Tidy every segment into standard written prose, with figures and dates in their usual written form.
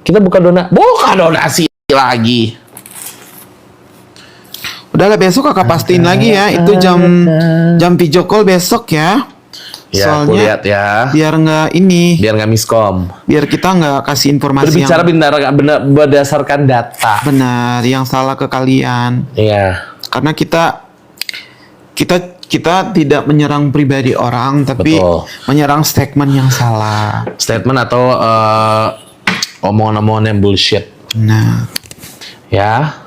Kita buka donasi lagi. Udahlah besok kakak pastiin lagi ya. Itu jam video call besok ya. Ya, Soalnya aku lihat ya. biar nggak miskom. Biar kita nggak kasih informasi Berbicara yang benar berdasarkan data. benar, yang salah ke kalian. Iya. Karena kita tidak menyerang pribadi orang, tapi Betul. menyerang statement yang salah. Statement atau omongan-omongan yang bullshit. Nah, Ya.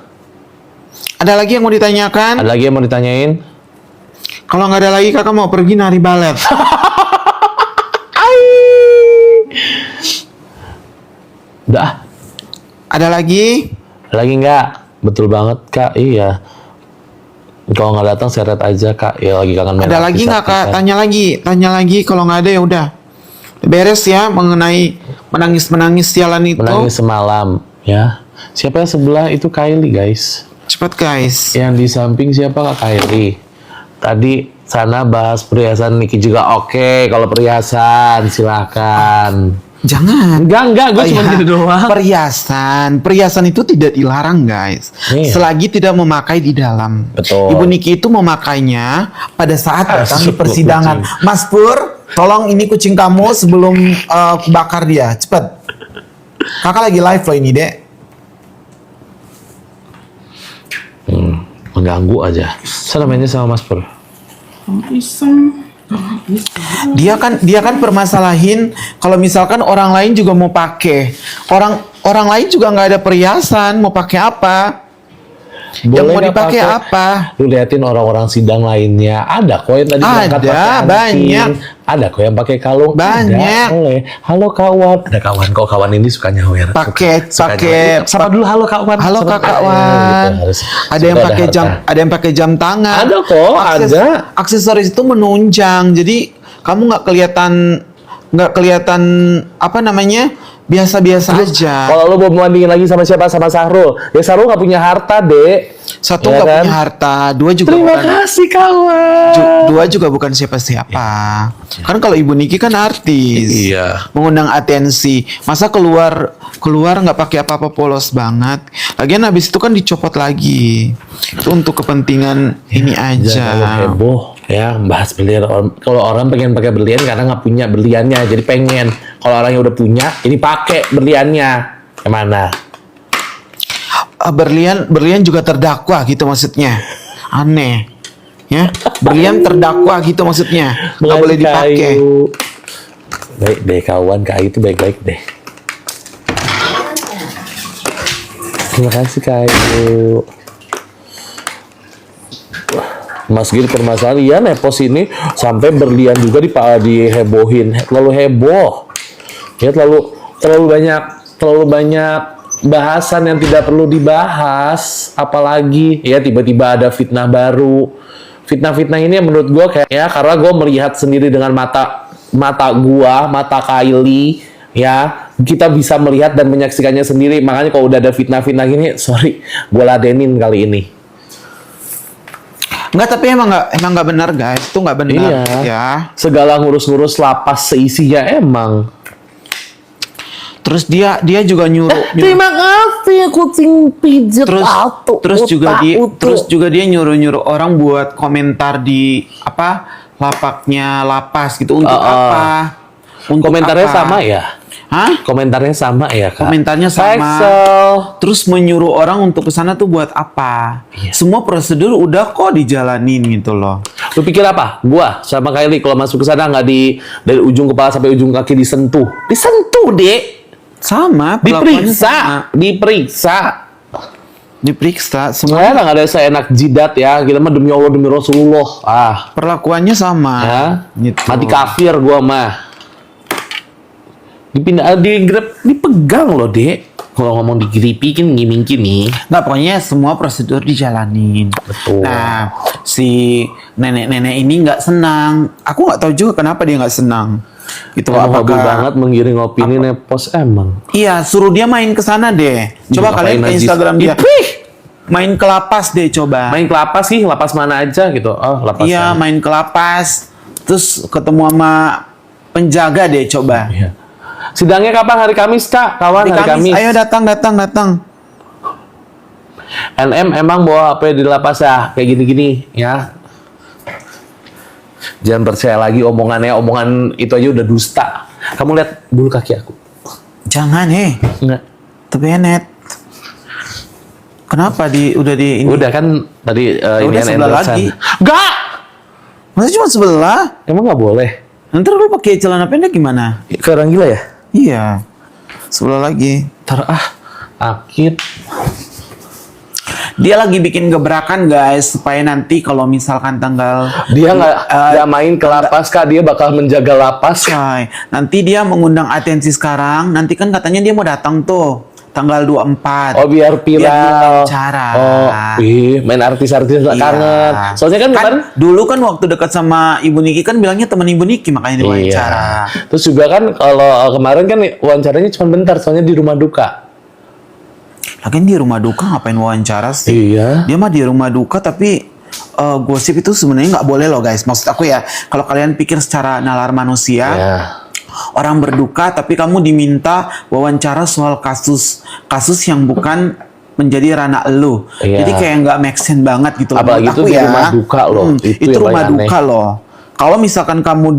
ada lagi yang mau ditanyakan? Ada lagi yang mau ditanyain? Kalau nggak ada lagi, kakak mau pergi nari balet. Udah. Ada lagi? Lagi nggak? Betul banget kak. Iya. Kalau nggak datang seret aja kak. Ya lagi kangen main Ada lagi nggak kak? Tanya lagi. Kalau nggak ada ya udah. Beres ya mengenai menangis sialan itu. Menangis semalam. Ya. Siapa yang sebelah itu Kylie guys. Cepat guys. Yang di samping siapa kak Kylie? Tadi sana bahas perhiasan Niki juga oke. Kalau perhiasan silakan. Jangan. Enggak, gue cuma gitu doang. Perhiasan itu tidak dilarang guys. Iya. Selagi tidak memakai di dalam. Betul. Ibu Niki itu memakainya pada saat datang di persidangan. Mas Pur, tolong ini kucing kamu sebelum bakar dia. Cepet. Kakak lagi live loh ini dek. Mengganggu aja. Sana mainnya sama Mas Pur. Dia kan permasalahin kalau misalkan orang lain juga mau pakai. Orang lain juga nggak ada perhiasan, mau pakai apa? Yang mau nggak dipakai apa? Lu liatin orang-orang sidang lainnya. Ada kok yang tadi berangkat pakai anting. Banyak. Ada kok yang pakai kalung. Banyak. Ada, oleh. Halo kawan. Ada kawan kok, kawan ini suka nyawer. Pakai. Sapa dulu halo kawan. Halo Sapa- Kak Wan. Gitu, harus. Ada yang Sudah pakai harta. jam, ada yang pakai jam tangan. Ada kok, ada. Aksesoris itu menunjang. Jadi kamu nggak kelihatan apa namanya? Biasa-biasa aja. Kalau lu mau bandingin lagi sama siapa? Sama Sahrul. Ya Sahrul nggak punya harta, Dek. Satu Ya nggak kan? punya harta, dua juga Terima bukan. kasih kawan. Dua juga bukan siapa-siapa. Kan kalau Ibu Niki kan artis. Iya. Mengundang atensi. Masa keluar nggak pakai apa-apa polos banget. Lagian habis itu kan dicopot lagi. Itu untuk kepentingan ini Jangan aja. terlalu heboh ya bahas berlian. Kalau orang pengen pakai berlian karena nggak punya berliannya, jadi pengen. Kalau orang yang udah punya, ini pakai berliannya. Kemana? Berlian juga terdakwa gitu maksudnya. Aneh. Ya, berlian terdakwa gitu maksudnya. Nggak boleh dipakai. Baik deh kawan, kayu itu baik-baik deh. Terima kasih kayu. Mas Gil permasalahan, iya nepos ini sampai berlian juga dihebohin, terlalu heboh. Ya terlalu banyak bahasan yang tidak perlu dibahas, apalagi ya tiba-tiba ada fitnah baru. Fitnah-fitnah ini menurut gue kayak ya karena gue melihat sendiri dengan mata Kylie ya, kita bisa melihat dan menyaksikannya sendiri. Makanya kalau udah ada fitnah-fitnah gini, sorry, gue ladenin kali ini. Enggak, tapi emang nggak benar guys. Itu nggak benar Iya. ya. Segala ngurus-ngurus lapas seisinya emang. Terus dia juga nyuruh. Terima kasih kucing pijat Terus juga dia nyuruh orang buat komentar di lapaknya lapas gitu untuk apa? Untuk Komentarnya apa? sama ya? Hah? Komentarnya sama ya kak? Komentarnya sama. Excel. Terus menyuruh orang untuk ke sana tuh buat apa? Iya. Semua prosedur udah kok dijalanin gitu loh. Lu pikir apa? Gua sama Kylie kalau masuk ke sana nggak dari ujung kepala sampai ujung kaki disentuh? Disentuh dek. Sama. perlakuannya sama. Diperiksa. Semuanya Nggak ada seenak jidat ya. Kita mah demi Allah demi Rasulullah. perlakuannya sama. Ya. Gitu. Mati kafir gua mah. Dipegang loh dek. Kalau ngomong digeripikin ngimingkin nih. Nggak, pokoknya semua prosedur dijalanin. Betul. Nah, si nenek-nenek ini nggak senang. Aku nggak tahu juga kenapa dia nggak senang. Itu Emang hobi banget menggiring opini nepos emang. Iya, suruh dia main ke sana deh. Coba Ngapain kalian ke najis? Instagram dia. Ipih! Main ke lapas deh coba. Main ke lapas sih, lapas mana aja gitu. Oh, lapas. Iya, main ke lapas. Terus ketemu sama penjaga deh coba. Iya. Sidangnya kapan? Hari Kamis, Kak. Kawan, hari Kamis. Ayo datang. NM emang bawa HP di lapas ya, kayak gini-gini ya. Jangan percaya lagi omongannya, omongan itu aja udah dusta. Kamu lihat bulu kaki aku. Jangan, Enggak. Tapi enet. Kenapa udah di ini? Udah kan tadi ini udah sebelah lagi. Enggak. Masa cuma sebelah? Emang nggak boleh? Nanti lu pakai celana pendek gimana? Ke orang gila ya? Iya. Sebelah lagi. Akit. Dia lagi bikin gebrakan guys supaya nanti kalau misalkan tanggal Dia nggak main ke lapas, Kak. Dia bakal menjaga lapas. Nanti dia mengundang atensi sekarang. Nanti kan katanya dia mau datang tuh tanggal 24. Oh, biar viral. Wawancara. Oh, main artis-artis kangen. Soalnya kan kemarin dulu kan waktu dekat sama Ibu Niki kan bilangnya teman Ibu Niki makanya diwawancara. Terus juga kan kalau kemarin kan wawancaranya cuma bentar, soalnya di rumah duka. Lagian di rumah duka ngapain wawancara sih? Iya. Dia mah di rumah duka tapi gosip itu sebenarnya nggak boleh loh guys. Maksud aku ya, kalau kalian pikir secara nalar manusia, orang berduka tapi kamu diminta wawancara soal kasus yang bukan menjadi ranah elu. Jadi kayak nggak make sense banget gitu. Apalagi itu di rumah duka loh. Itu rumah duka loh. Kalau misalkan kamu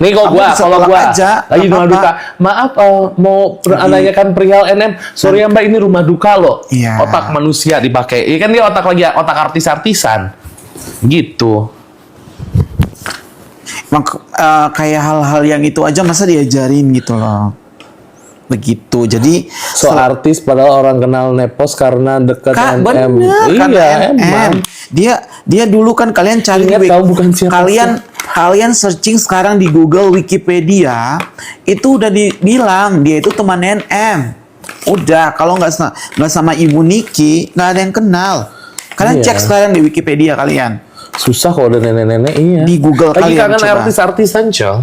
nih kalau gua aja, lagi rumah duka, maaf mau menanyakan perihal NM, sorry ya Mbak, ini rumah duka loh. Iya. Otak manusia dipakai, iya kan dia otak artis-artisan, gitu. Kayak hal-hal yang itu aja masa diajarin gitu loh. Begitu. Jadi artis padahal orang kenal Nepos karena dekat NM. Iya, emang. Dia dulu kan kalian cari bukan siapa kalian searching sekarang di Google Wikipedia itu udah dibilang dia itu teman NM. Udah, kalau nggak sama Ibu Niki nggak ada yang kenal. Kalian cek sekarang di Wikipedia kalian. Susah kalau udah nenek-nenek, iya. Di Google lagi kalian kangen artis-artisan, Cong.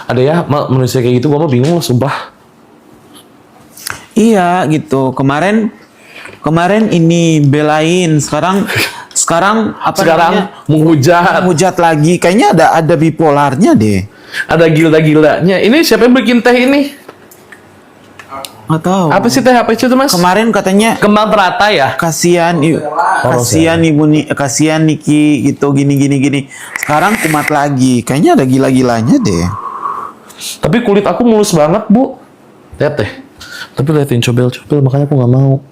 Ada ya manusia kayak gitu, gua mah bingung loh, sumpah. Iya gitu. Kemarin ini belain, sekarang menghujat lagi. Kayaknya ada bipolarnya deh. Ada gila-gilanya. Ini siapa yang bikin teh ini? Nggak tahu. Apa sih teh? Apa itu Mas? Kemarin katanya kembang teratai ya. Kasihan Niki gitu gini. Sekarang kumat lagi. Kayaknya ada gila-gilanya deh. Tapi kulit aku mulus banget, Bu. Lihat deh. Tapi liatin cobel-cobel, makanya aku nggak mau.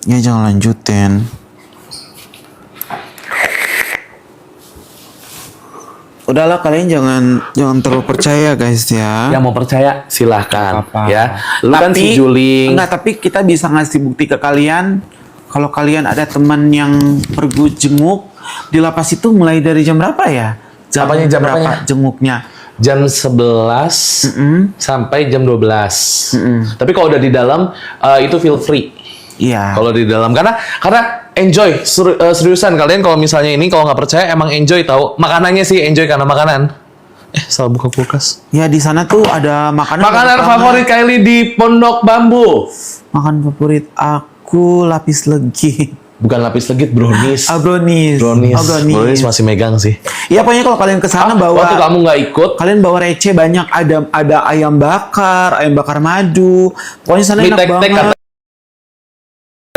Ya jangan lanjutin. Udahlah, kalian jangan terlalu percaya guys ya. Yang mau percaya silahkan ya. Lu kan si Juling. Tapi kita bisa ngasih bukti ke kalian. Kalau kalian ada teman yang pergi jenguk di lapas itu mulai dari jam berapa ya? Jam berapa jenguknya? Jam 11 sampai jam 12. Tapi kalau udah di dalam itu feel free. Iya. Kalau di dalam karena enjoy seriusan kalian kalau misalnya ini kalau nggak percaya emang enjoy tahu makanannya sih enjoy karena makanan. Salah buka kulkas. Ya di sana tuh ada makanan favorit Kylie di Pondok Bambu. Makan favorit aku lapis legit. Bukan lapis legit, brownies. Brownies. Brownies masih megang sih. Ya pokoknya kalau kalian kesana bawa. Waktu kamu nggak ikut, kalian bawa receh banyak. Ada ayam bakar madu. Pokoknya sana enak banget.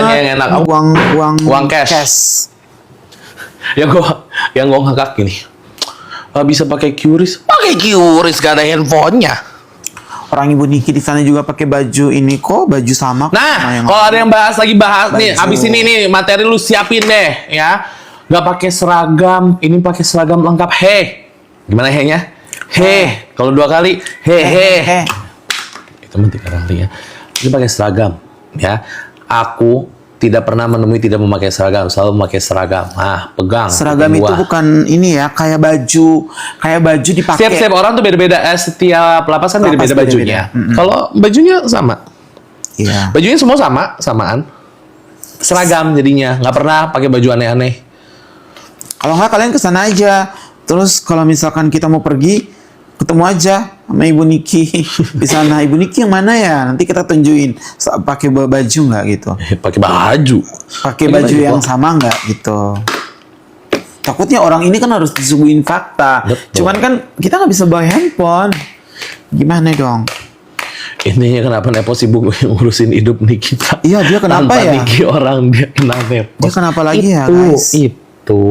Yang enak. Uang cash. Yang gua ngakak gini. Bisa pakai QRIS. Pakai QRIS gak ada handphonenya. Orang Ibu Niki di sana juga pakai baju ini kok, baju sama. Nah, kalau ada yang bahas nih, abis ini nih materi lu siapin deh, ya. Gak pakai seragam, ini pakai seragam lengkap. Gimana he-nya? Kalau 2 kali, Itu mah 3 kali ya. Ini pakai seragam, ya. Aku tidak pernah menemui tidak memakai seragam, selalu memakai seragam. Pegang. Seragam itu bukan ini ya, kayak baju dipakai. Setiap orang tuh beda-beda. Setiap lapas kan beda-beda bajunya. Kalau bajunya sama. Iya. Bajunya semua samaan. Seragam jadinya, nggak pernah pakai baju aneh-aneh. Kalau nggak kalian kesana aja. Terus kalau misalkan kita mau pergi, ketemu aja sama Ibu Niki di sana. Ibu Niki yang mana ya? Nanti kita tunjukin pakai baju nggak gitu. Pakai baju. Pakai baju yang sama nggak gitu. Takutnya orang ini kan harus disuguhin fakta. Betul. Cuman kan kita nggak bisa bawa handphone. Gimana dong? Intinya kenapa Nepo sibuk ngurusin hidup Nikita? Iya, dia kenapa Tanpa ya? Niki orang dia kena Nepo. Dia kenapa lagi ya, Itu, guys? itu.